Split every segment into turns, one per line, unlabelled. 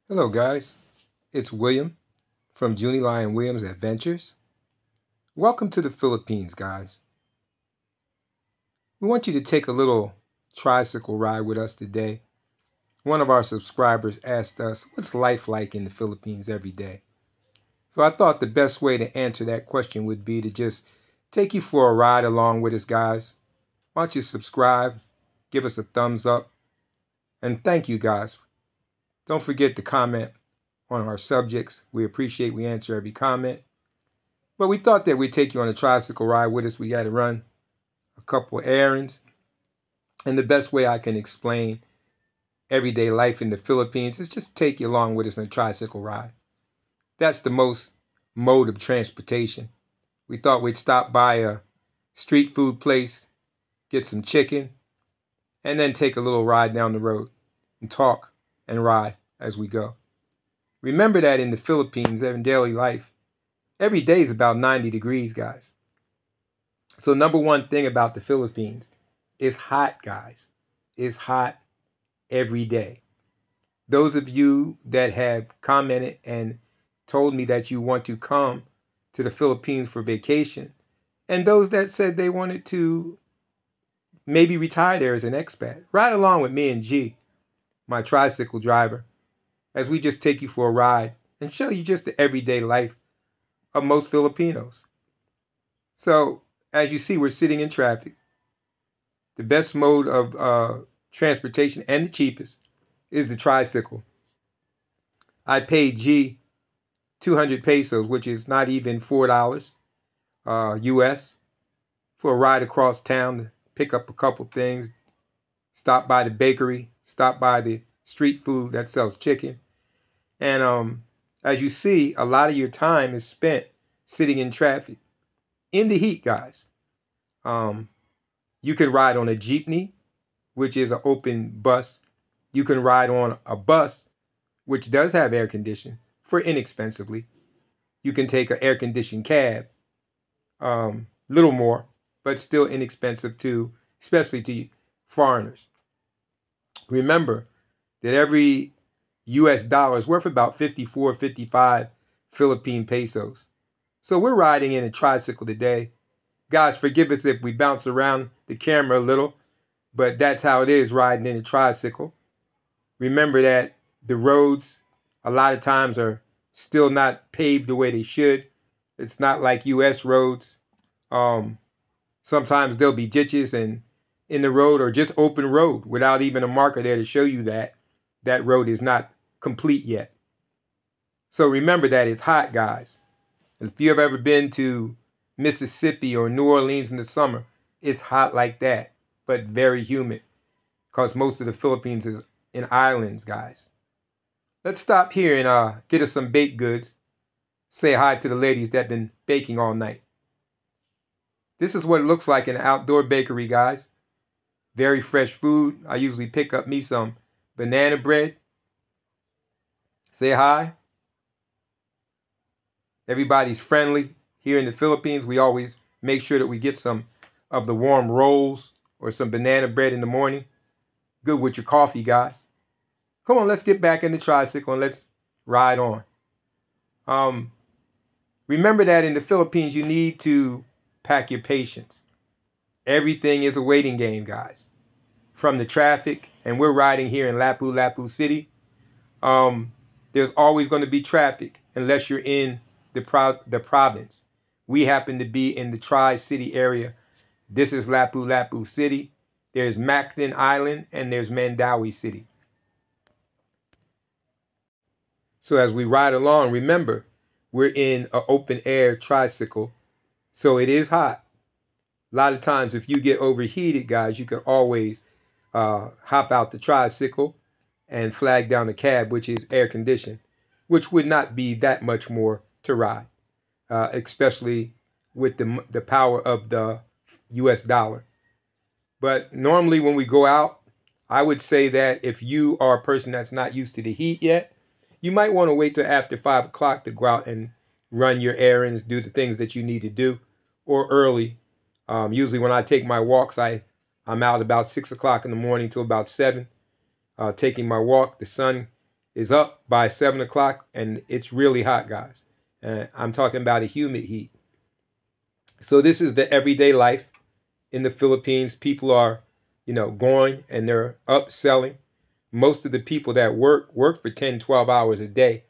Hello guys, it's William from Junie Lion Williams Adventures. Welcome to the Philippines, guys. We want you to take a little tricycle ride with us today. One of our subscribers asked us, what's life like in the Philippines every day? So I thought the best way to answer that question would be to just take you for a ride along with us, guys. Why don't you subscribe, give us a thumbs up, and thank you, guys. Don't forget to comment on our subjects. We answer every comment. But we thought that we'd take you on a tricycle ride with us. We got to run a couple errands. And the best way I can explain everyday life in the Philippines is just take you along with us on a tricycle ride. That's the most mode of transportation. We thought we'd stop by a street food place, get some chicken, and then take a little ride down the road and talk and ride as we go. Remember that in the Philippines, in daily life, every day is about 90 degrees, guys. So number one thing about the Philippines, it's hot, guys. It's hot every day. Those of you that have commented and told me that you want to come to the Philippines for vacation, and those that said they wanted to maybe retire there as an expat, ride along with me and G, my tricycle driver, as we just take you for a ride and show you just the everyday life of most Filipinos. So, as you see, we're sitting in traffic. The best mode of transportation and the cheapest is the tricycle. I paid G 200 pesos, which is not even $4 US, for a ride across town to pick up a couple things, stop by the bakery, stop by the street food that sells chicken. And as you see, a lot of your time is spent sitting in traffic in the heat, guys. You can ride on a jeepney, which is an open bus. You can ride on a bus, which does have air conditioning, for inexpensively. You can take an air-conditioned cab, little more, but still inexpensive too, especially to foreigners. Remember that every US dollar is worth about 54, 55 Philippine pesos. So we're riding in a tricycle today. Guys, forgive us if we bounce around the camera a little, but that's how it is riding in a tricycle. Remember that the roads a lot of times are still not paved the way they should. It's not like US roads. Sometimes there'll be ditches in the road or just open road without even a marker there to show you that that road is not complete yet. So remember that it's hot, guys. If you have ever been to Mississippi or New Orleans in the summer, it's hot like that, but very humid, because most of the Philippines is in islands, guys. Let's stop here and get us some baked goods. Say hi to the ladies that have been baking all night. This is what it looks like in an outdoor bakery, guys. Very fresh food. I usually pick up me some banana bread. Say hi. Everybody's friendly. Here in the Philippines, we always make sure that we get some of the warm rolls or some banana bread in the morning. Good with your coffee, guys. Come on, let's get back in the tricycle and let's ride on. Remember that in the Philippines, you need to pack your patience. Everything is a waiting game, guys. From the traffic, and we're riding here in Lapu-Lapu City. There's always going to be traffic unless you're in the province. We happen to be in the Tri-City area. This is Lapu-Lapu City. There's Mactan Island and there's Mandaue City. So as we ride along, remember, we're in an open air tricycle, so it is hot. A lot of times if you get overheated, guys, you can always hop out the tricycle and flag down the cab, which is air conditioned, which would not be that much more to ride, especially with the power of the US dollar. But normally when we go out, I would say that if you are a person that's not used to the heat yet, you might want to wait till after 5 o'clock to go out and run your errands, do the things that you need to do, or early. Usually when I take my walks, I'm out about 6 o'clock in the morning till about 7, taking my walk. The sun is up by 7 o'clock, and it's really hot, guys. I'm talking about a humid heat. So this is the everyday life in the Philippines. People are, going and they're up selling. Most of the people that work for 10, 12 hours a day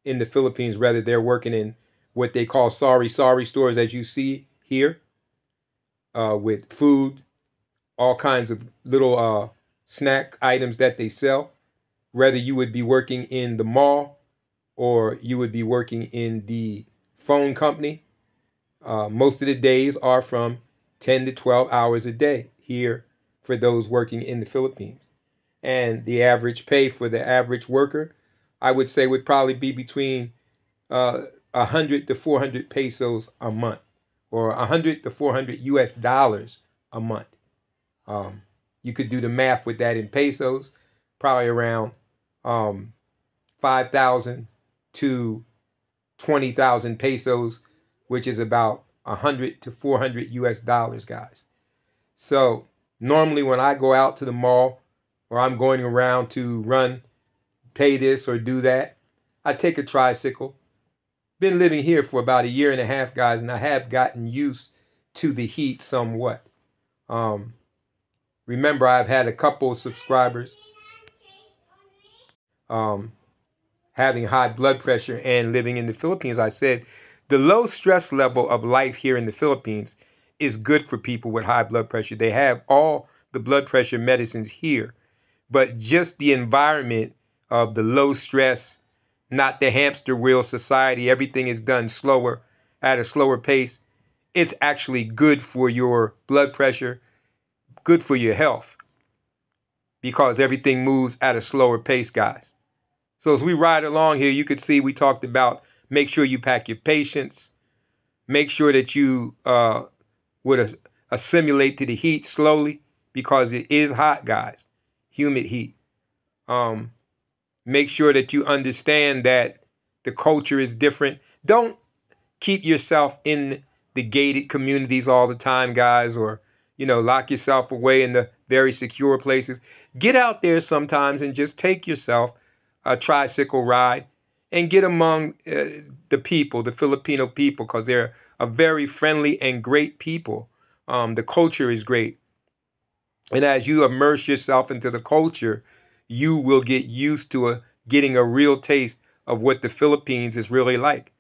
in the Philippines, whether they're working in what they call sari stores, as you see here, with food, all kinds of little snack items that they sell. Whether you would be working in the mall or you would be working in the phone company, most of the days are from 10 to 12 hours a day here for those working in the Philippines. And the average pay for the average worker, I would say, would probably be between 100 to 400 pesos a month, or 100 to 400 US dollars a month. You could do the math with that in pesos, probably around 5,000 to 20,000 pesos, which is about 100 to 400 US dollars, guys. So normally when I go out to the mall or I'm going around to pay this or do that, I take a tricycle. Been living here for about a year and a half, guys, and I have gotten used to the heat somewhat. Remember, I've had a couple of subscribers having high blood pressure and living in the Philippines. I said the low stress level of life here in the Philippines is good for people with high blood pressure. They have all the blood pressure medicines here, but just the environment of the low stress, not the hamster wheel society, everything is done slower, at a slower pace. It's actually good for your blood pressure, good for your health, because everything moves at a slower pace, guys. So as we ride along here, you could see we talked about make sure you pack your patience, make sure that you would assimilate to the heat slowly, because it is hot, guys, humid heat. Make sure that you understand that the culture is different. Don't keep yourself in the gated communities all the time, guys, or, lock yourself away in the very secure places. Get out there sometimes and just take yourself a tricycle ride and get among the people, the Filipino people, because they're a very friendly and great people. The culture is great. And as you immerse yourself into the culture, you will get used to getting a real taste of what the Philippines is really like.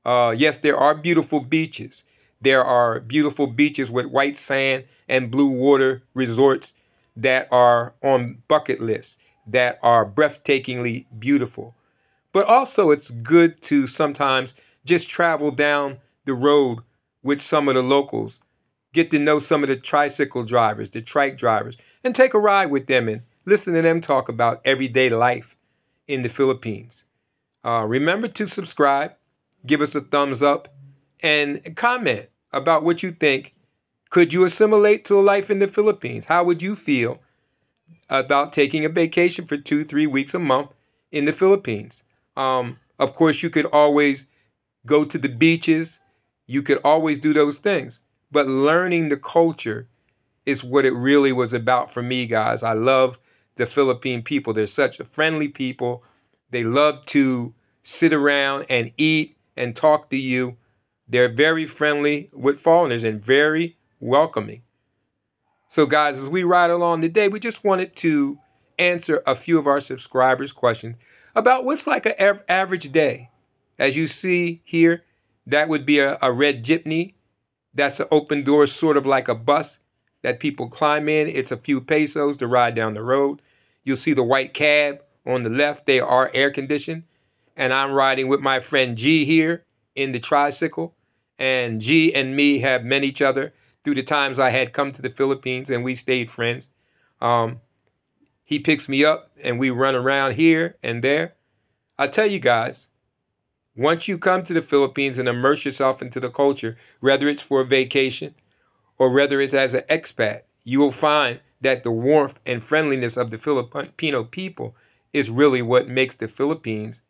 Yes, there are beautiful beaches. There are beautiful beaches with white sand and blue water resorts that are on bucket lists, that are breathtakingly beautiful. But also it's good to sometimes just travel down the road with some of the locals, get to know some of the tricycle drivers, the trike drivers, and take a ride with them and listen to them talk about everyday life in the Philippines. Remember to subscribe, give us a thumbs up, and comment about what you think. Could you assimilate to a life in the Philippines? How would you feel about taking a vacation for 2-3 weeks a month in the Philippines? Of course, you could always go to the beaches. You could always do those things. But learning the culture is what it really was about for me, guys. I love the Philippine people. They're such a friendly people. They love to sit around and eat and talk to you. They're very friendly with foreigners and very welcoming. So guys, as we ride along today, we just wanted to answer a few of our subscribers' questions about what's like an average day. As you see here, that would be a red jeepney. That's an open door, sort of like a bus that people climb in. It's a few pesos to ride down the road. You'll see the white cab on the left. They are air conditioned. And I'm riding with my friend G here in the tricycle. And G and me have met each other through the times I had come to the Philippines, and we stayed friends. He picks me up and we run around here and there. I tell you guys, once you come to the Philippines and immerse yourself into the culture, whether it's for a vacation or whether it's as an expat, you will find that the warmth and friendliness of the Filipino people is really what makes the Philippines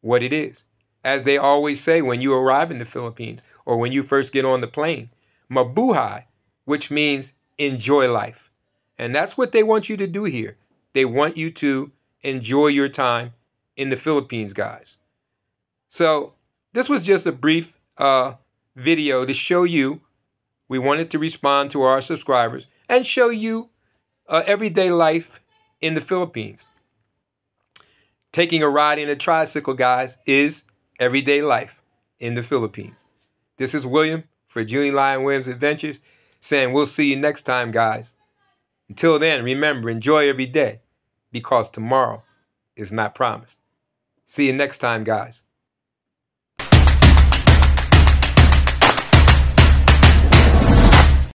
what it is. As they always say when you arrive in the Philippines or when you first get on the plane, mabuhay, which means enjoy life. And that's what they want you to do here. They want you to enjoy your time in the Philippines, guys. So this was just a brief video to show you. We wanted to respond to our subscribers and show you everyday life in the Philippines. Taking a ride in a tricycle, guys, is everyday life in the Philippines. This is William for Julie Lion Williams Adventures saying we'll see you next time, guys. Until then, remember, enjoy every day because tomorrow is not promised. See you next time, guys.